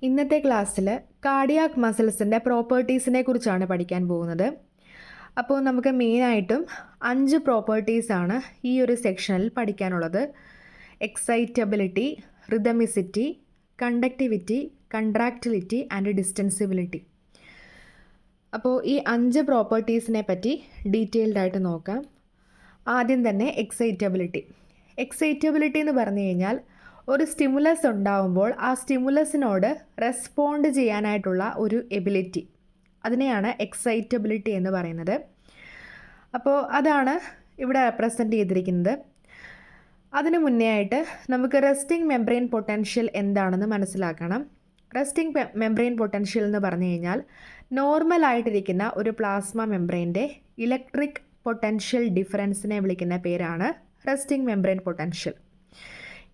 ഇന്നത്തെ ക്ലാസ്സിൽ കാർഡിയാക് മസിൽസിൻ്റെ പ്രോപ്പർട്ടീസിനെ കുറിച്ചാണ് പഠിക്കാൻ പോകുന്നത്. അപ്പോൾ നമുക്ക് മെയിനായിട്ടും 5 പ്രോപ്പർട്ടീസാണ് ഈ ഒരു സെക്ഷനിൽ പഠിക്കാനുള്ളത്. Excitability, rhythmicity, conductivity, contractility and distensibility. അപ്പോൾ ഈ 5 പ്രോപ്പർട്ടീസിനെ പറ്റി ഡീറ്റെയിൽഡ് ആയിട്ട് നോക്കാം. ആദ്യം തന്നെ എക്സൈറ്റബിലിറ്റി. എക്സൈറ്റബിലിറ്റി എന്ന് പറഞ്ഞു കഴിഞ്ഞാൽ ഒരു സ്റ്റിമുലസ് ഉണ്ടാവുമ്പോൾ ആ സ്റ്റിമുലസിനോട് റെസ്പോണ്ട് ചെയ്യാനായിട്ടുള്ള ഒരു എബിലിറ്റി, അതിനെയാണ് എക്സൈറ്റബിലിറ്റി എന്ന് പറയുന്നത്. അപ്പോൾ അതാണ് ഇവിടെ റെപ്രസെൻ്റ് ചെയ്തിരിക്കുന്നത്. അതിന് മുന്നേ ആയിട്ട് നമുക്ക് റെസ്റ്റിംഗ് മെംബ്രെയിൻ പൊട്ടൻഷ്യൽ എന്താണെന്ന് മനസ്സിലാക്കണം. റെസ്റ്റിംഗ് മെംബ്രെയിൻ പൊട്ടൻഷ്യൽ എന്ന് പറഞ്ഞു കഴിഞ്ഞാൽ നോർമൽ ആയിട്ടിരിക്കുന്ന ഒരു പ്ലാസ്മ മെംബ്രെയിൻ്റെ ഇലക്ട്രിക് പൊട്ടൻഷ്യൽ ഡിഫറൻസിനെ വിളിക്കുന്ന പേരാണ് റെസ്റ്റിംഗ് മെംബ്രെയിൻ പൊട്ടൻഷ്യൽ.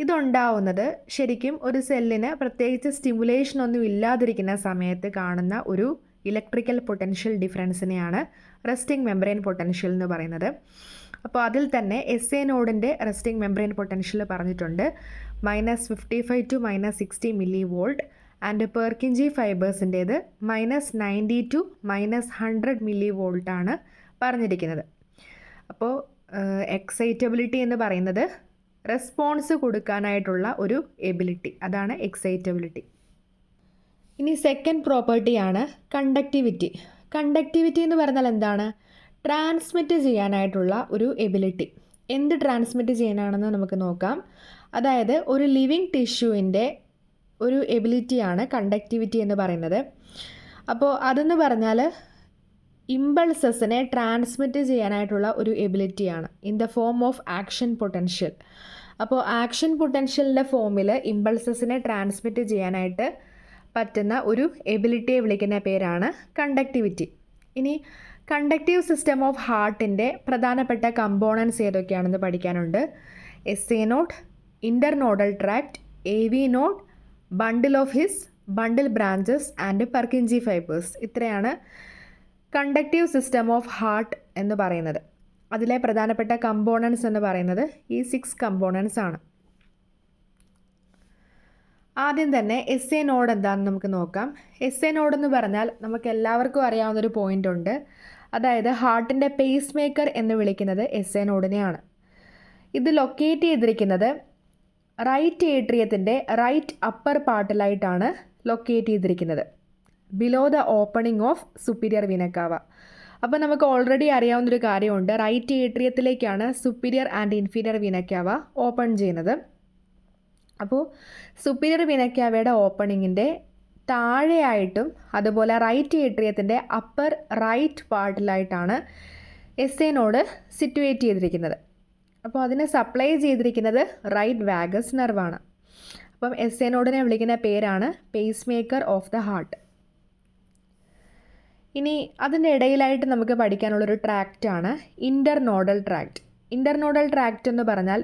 ഇതുണ്ടാവുന്നത് ശരിക്കും ഒരു സെല്ലിന് പ്രത്യേകിച്ച് സ്റ്റിമുലേഷൻ ഒന്നും ഇല്ലാതിരിക്കുന്ന സമയത്ത് കാണുന്ന ഒരു ഇലക്ട്രിക്കൽ പൊട്ടൻഷ്യൽ ഡിഫറൻസിനെയാണ് റെസ്റ്റിംഗ് മെംബ്രെയിൻ പൊട്ടൻഷ്യൽ എന്ന് പറയുന്നത്. അപ്പോൾ അതിൽ തന്നെ SA നോഡിൻ്റെ റെസ്റ്റിംഗ് മെംബ്രെയിൻ പൊട്ടൻഷ്യൽ പറഞ്ഞിട്ടുണ്ട് -55 to -60 millivolt and Purkinje ഫൈബേഴ്സിൻ്റേത് -90 to -100 മില്ലി വോൾട്ടാണ് പറഞ്ഞിരിക്കുന്നത്. അപ്പോൾ എക്സൈറ്റബിലിറ്റി എന്ന് പറയുന്നത് റെസ്പോൺസ് കൊടുക്കാനായിട്ടുള്ള ഒരു എബിലിറ്റി, അതാണ് എക്സൈറ്റബിലിറ്റി. ഇനി സെക്കൻഡ് പ്രോപ്പർട്ടിയാണ് കണ്ടക്ടിവിറ്റി. കണ്ടക്ടിവിറ്റി എന്ന് പറഞ്ഞാൽ എന്താണ്? ട്രാൻസ്മിറ്റ് ചെയ്യാനായിട്ടുള്ള ഒരു എബിലിറ്റി. എന്ത് ട്രാൻസ്മിറ്റ് ചെയ്യാനാണെന്ന് നമുക്ക് നോക്കാം. അതായത് ഒരു ലിവിങ് ടിഷ്യൂവിൻ്റെ ഒരു എബിലിറ്റിയാണ് കണ്ടക്ടിവിറ്റി എന്ന് പറയുന്നത്. അപ്പോൾ അതെന്ന് പറഞ്ഞാൽ ഇമ്പൾസസിനെ ട്രാൻസ്മിറ്റ് ചെയ്യാനായിട്ടുള്ള ഒരു എബിലിറ്റിയാണ് in the form of action potential. അപ്പോൾ ആക്ഷൻ പൊട്ടൻഷ്യലിൻ്റെ ഫോമിൽ ഇമ്പൾസസിനെ ട്രാൻസ്മിറ്റ് ചെയ്യാനായിട്ട് പറ്റുന്ന ഒരു എബിലിറ്റിയെ വിളിക്കുന്ന പേരാണ് കണ്ടക്ടിവിറ്റി. ഇനി കണ്ടക്റ്റീവ് സിസ്റ്റം ഓഫ് ഹാർട്ടിൻ്റെ പ്രധാനപ്പെട്ട കമ്പോണൻസ് ഏതൊക്കെയാണെന്ന് പഠിക്കാനുണ്ട്. SA node, internodal tract, AV node, bundle of His, bundle branches and Purkinje fibres. ഇത്രയാണ് കണ്ടക്റ്റീവ് സിസ്റ്റം ഓഫ് ഹാർട്ട് എന്ന് പറയുന്നത്. അതിലെ പ്രധാനപ്പെട്ട കമ്പോണൻസ് എന്ന് പറയുന്നത് ഈ 6 കമ്പോണൻസ് ആണ്. ആദ്യം തന്നെ SA നോഡ് എന്താണെന്ന് നമുക്ക് നോക്കാം. SA നോഡ് എന്ന് പറഞ്ഞാൽ നമുക്ക് എല്ലാവർക്കും അറിയാവുന്നൊരു പോയിൻ്റ് ഉണ്ട്. അതായത് ഹാർട്ടിൻ്റെ പേസ് മേക്കർ എന്ന് വിളിക്കുന്നത് SA നോഡിനെയാണ്. ഇത് ലൊക്കേറ്റ് ചെയ്തിരിക്കുന്നത് റൈറ്റ് ഏട്രിയത്തിൻ്റെ റൈറ്റ് അപ്പർ പാർട്ടിലായിട്ടാണ് ലൊക്കേറ്റ് ചെയ്തിരിക്കുന്നത്, below the opening of superior vena cava. അപ്പോൾ നമുക്ക് ഓൾറെഡി അറിയാവുന്നൊരു കാര്യമുണ്ട്, റൈറ്റ് ഏട്രിയത്തിലേക്കാണ് superior and inferior vena cava open ചെയ്യുന്നത്. അപ്പോൾ സുപ്പീരിയർ വീന കാവയുടെ ഓപ്പണിങ്ങിൻ്റെ താഴെയായിട്ടും അതുപോലെ റൈറ്റ് ഏട്രിയത്തിൻ്റെ അപ്പർ റൈറ്റ് പാർട്ടിലായിട്ടാണ് SA നോഡ് സിറ്റുവേറ്റ് ചെയ്തിരിക്കുന്നത്. അപ്പോൾ അതിനെ സപ്ലൈ ചെയ്തിരിക്കുന്നത് റൈറ്റ് വാഗസ് നെർവാണ്. അപ്പം SA നോഡിനെ വിളിക്കുന്ന പേരാണ് pace maker of the heart. ഇനി അതിൻ്റെ ഇടയിലായിട്ട് നമുക്ക് പഠിക്കാനുള്ളൊരു ട്രാക്റ്റാണ് ഇൻ്റർനോഡൽ ട്രാക്റ്റ്. ഇൻ്റർനോഡൽ ട്രാക്റ്റ് എന്ന് പറഞ്ഞാൽ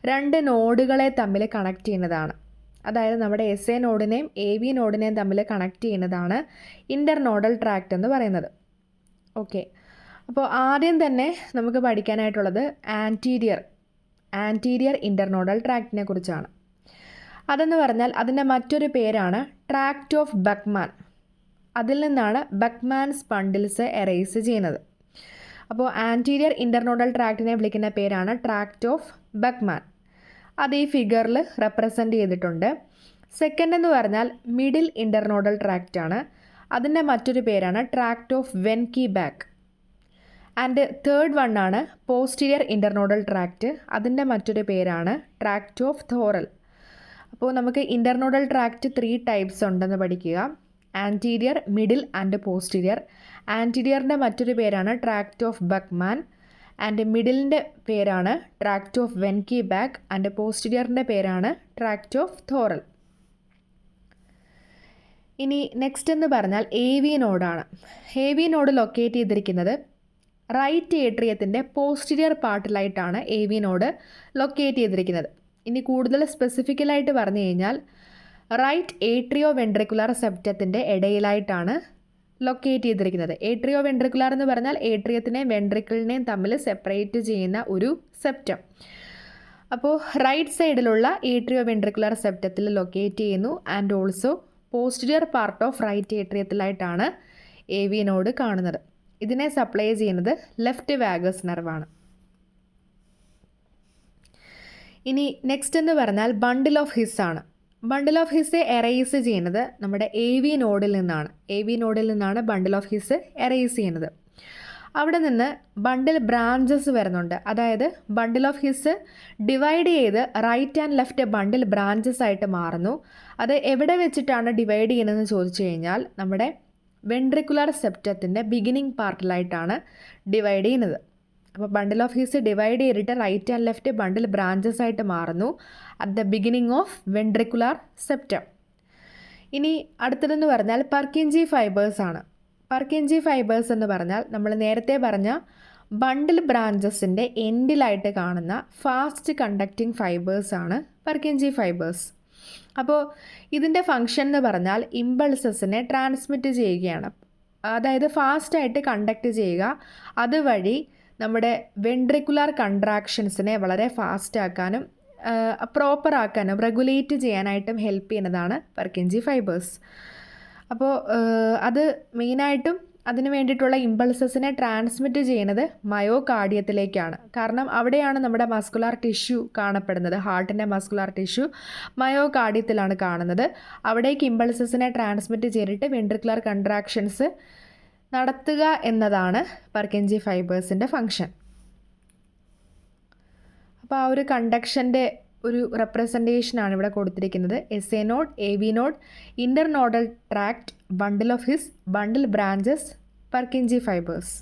2 നോഡുകളെ തമ്മിൽ കണക്ട് ചെയ്യുന്നതാണ്. അതായത് നമ്മുടെ SA നോഡിനെയും AV നോഡിനെയും തമ്മിൽ കണക്ട് ചെയ്യുന്നതാണ് ഇൻ്റർനോഡൽ ട്രാക്റ്റ് എന്ന് പറയുന്നത്. ഓക്കെ, അപ്പോൾ ആദ്യം തന്നെ നമുക്ക് പഠിക്കാനായിട്ടുള്ളത് ആൻറ്റീരിയർ ഇൻ്റർനോഡൽ ട്രാക്റ്റിനെ കുറിച്ചാണ്. അതെന്ന് പറഞ്ഞാൽ അതിൻ്റെ മറ്റൊരു പേരാണ് ട്രാക്റ്റ് ഓഫ് ബക്ക്മാൻ. അതിൽ നിന്നാണ് ബക്ക്മാൻസ് ബണ്ടിൽസ് എറേസ് ചെയ്യുന്നത്. അപ്പോൾ ആൻറ്റീരിയർ ഇൻ്റർനോഡൽ ട്രാക്റ്റിനെ വിളിക്കുന്ന പേരാണ് ട്രാക്റ്റ് ഓഫ് ബക്ക്മാൻ. അത് ഈ ഫിഗറിൽ റെപ്രസെൻ്റ് ചെയ്തിട്ടുണ്ട്. സെക്കൻഡ് എന്ന് പറഞ്ഞാൽ മിഡിൽ ഇൻ്റർനോഡൽ ട്രാക്റ്റ് ആണ്. അതിൻ്റെ മറ്റൊരു പേരാണ് tract of Wenckebach. And third one ആണ് പോസ്റ്റീരിയർ ഇൻ്റർനോഡൽ ട്രാക്റ്റ്. അതിൻ്റെ മറ്റൊരു പേരാണ് ട്രാക്റ്റ് ഓഫ് തോറൽ. അപ്പോൾ നമുക്ക് ഇൻ്റർനോഡൽ ട്രാക്റ്റ് 3 ടൈപ്സ് ഉണ്ടെന്ന് പഠിക്കുക: ആൻറ്റീരിയർ, മിഡിൽ ആൻഡ് പോസ്റ്റീരിയർ. ആൻറ്റീരിയറിൻ്റെ മറ്റൊരു പേരാണ് ട്രാക്റ്റ് ഓഫ് ബക്ക്മാൻ, ആൻഡ് മിഡിലിൻ്റെ പേരാണ് tract of Wenckebach, and പോസ്റ്റീരിയറിൻ്റെ പേരാണ് ട്രാക്റ്റ് ഓഫ് തോറൽ. ഇനി നെക്സ്റ്റ് എന്ന് പറഞ്ഞാൽ AV നോഡാണ്. AV നോഡ് ലൊക്കേറ്റ് ചെയ്തിരിക്കുന്നത് റൈറ്റ് ഏട്രിയത്തിൻ്റെ പോസ്റ്റീരിയർ പാർട്ടിലായിട്ടാണ് AV നോഡ് ലൊക്കേറ്റ് ചെയ്തിരിക്കുന്നത്. ഇനി കൂടുതൽ സ്പെസിഫിക്കലായിട്ട് പറഞ്ഞു കഴിഞ്ഞാൽ റൈറ്റ് ഏട്രിയോ വെൻട്രിക്കുലർ സെപ്റ്റത്തിൻ്റെ ഇടയിലായിട്ടാണ് ലൊക്കേറ്റ് ചെയ്തിരിക്കുന്നത്. ഏട്രിയോ വെൻട്രിക്കുലർ എന്ന് പറഞ്ഞാൽ ഏട്രിയത്തിനെയും വെൻട്രിക്കിളിനെയും തമ്മിൽ സെപ്പറേറ്റ് ചെയ്യുന്ന ഒരു സെപ്റ്റം. അപ്പോൾ റൈറ്റ് സൈഡിലുള്ള ഏട്രിയോ വെൻട്രിക്കുലർ സെപ്റ്റത്തിൽ ലൊക്കേറ്റ് ചെയ്യുന്നു. And also posterior part of right ഏട്രിയത്തിലായിട്ടാണ് AV നോഡ് കാണുന്നത്. ഇതിനെ സപ്ലൈ ചെയ്യുന്നത് ലെഫ്റ്റ് വാഗസ് നെർവാണ്. ഇനി നെക്സ്റ്റ് എന്ന് പറഞ്ഞാൽ ബണ്ടിൽ ഓഫ് ഹിസ് ആണ്. ബണ്ടിൽ ഓഫ് ഹിസ് എറേസ് ചെയ്യുന്നത് നമ്മുടെ AV നോഡിൽ നിന്നാണ്. AV നോഡിൽ നിന്നാണ് ബണ്ടിൽ ഓഫ് ഹിസ് എറേസ് ചെയ്യുന്നത്. അവിടെ നിന്ന് ബണ്ടിൽ ബ്രാഞ്ചസ് വരുന്നുണ്ട്. അതായത് ബണ്ടിൽ ഓഫ് ഹിസ് ഡിവൈഡ് ചെയ്ത് right and left bundle branches ആയിട്ട് മാറുന്നു. അത് എവിടെ വെച്ചിട്ടാണ് ഡിവൈഡ് ചെയ്യുന്നതെന്ന് ചോദിച്ചു കഴിഞ്ഞാൽ നമ്മുടെ വെൻട്രിക്കുലർ സെപ്റ്റത്തിൻ്റെ ബിഗിനിങ് പാർട്ടിലായിട്ടാണ് ഡിവൈഡ് ചെയ്യുന്നത്. അപ്പോൾ ബണ്ടിൽ ഓഫ് ഹിസ് ഡിവൈഡ് ചെയ്തിട്ട് right and left bundle branches ആയിട്ട് മാറുന്നു at the beginning of ventricular septum. ഇനി അടുത്തതെന്ന് പറഞ്ഞാൽ പർക്കിഞ്ചി ഫൈബേഴ്സ് ആണ്. പർക്കിഞ്ചി ഫൈബേഴ്സ് എന്ന് പറഞ്ഞാൽ നമ്മൾ നേരത്തെ പറഞ്ഞ ബണ്ടിൽ ബ്രാഞ്ചസിൻ്റെ എൻഡിലായിട്ട് കാണുന്ന ഫാസ്റ്റ് കണ്ടക്റ്റിംഗ് ഫൈബേഴ്സ് ആണ് പർക്കിഞ്ചി ഫൈബേഴ്സ്. അപ്പോൾ ഇതിൻ്റെ ഫങ്ഷൻ എന്ന് പറഞ്ഞാൽ ഇമ്പൾസസിനെ ട്രാൻസ്മിറ്റ് ചെയ്യുകയാണ്. അതായത് ഫാസ്റ്റായിട്ട് കണ്ടക്ട് ചെയ്യുക, അതുവഴി നമ്മുടെ വെൻട്രിക്കുലർ കൺട്രാക്ഷൻസിനെ വളരെ ഫാസ്റ്റ് ആക്കാനും പ്രോപ്പർ ആക്കാനും റെഗുലേറ്റ് ചെയ്യാനായിട്ടും ഹെൽപ്പ് ചെയ്യുന്നതാണ് പർക്കിഞ്ചി ഫൈബേഴ്സ്. അപ്പോൾ അത് മെയിനായിട്ടും അതിന് വേണ്ടിയിട്ടുള്ള ഇമ്പൾസസിനെ ട്രാൻസ്മിറ്റ് ചെയ്യുന്നത് മയോകാർഡിയത്തിലേക്കാണ്. കാരണം അവിടെയാണ് നമ്മുടെ മസ്കുലാർ ടിഷ്യൂ കാണപ്പെടുന്നത്. ഹാർട്ടിൻ്റെ മസ്കുലാർ ടിഷ്യൂ മയോകാർഡിയത്തിലാണ് കാണുന്നത്. അവിടേക്ക് ഇമ്പൾസസിനെ ട്രാൻസ്മിറ്റ് ചെയ്തിട്ട് വെൻട്രിക്കുലർ കൺട്രാക്ഷൻസ് നടത്തുക എന്നതാണ് പർക്കിഞ്ചി ഫൈബേഴ്സിൻ്റെ ഫങ്ഷൻ. അപ്പോൾ ആ ഒരു കണ്ടക്ഷൻ്റെ ഒരു റെപ്രസെൻറ്റേഷനാണ് ഇവിടെ കൊടുത്തിരിക്കുന്നത്. SA node, AV node, internodal tract, bundle of His, bundle branches, Purkinje fibres.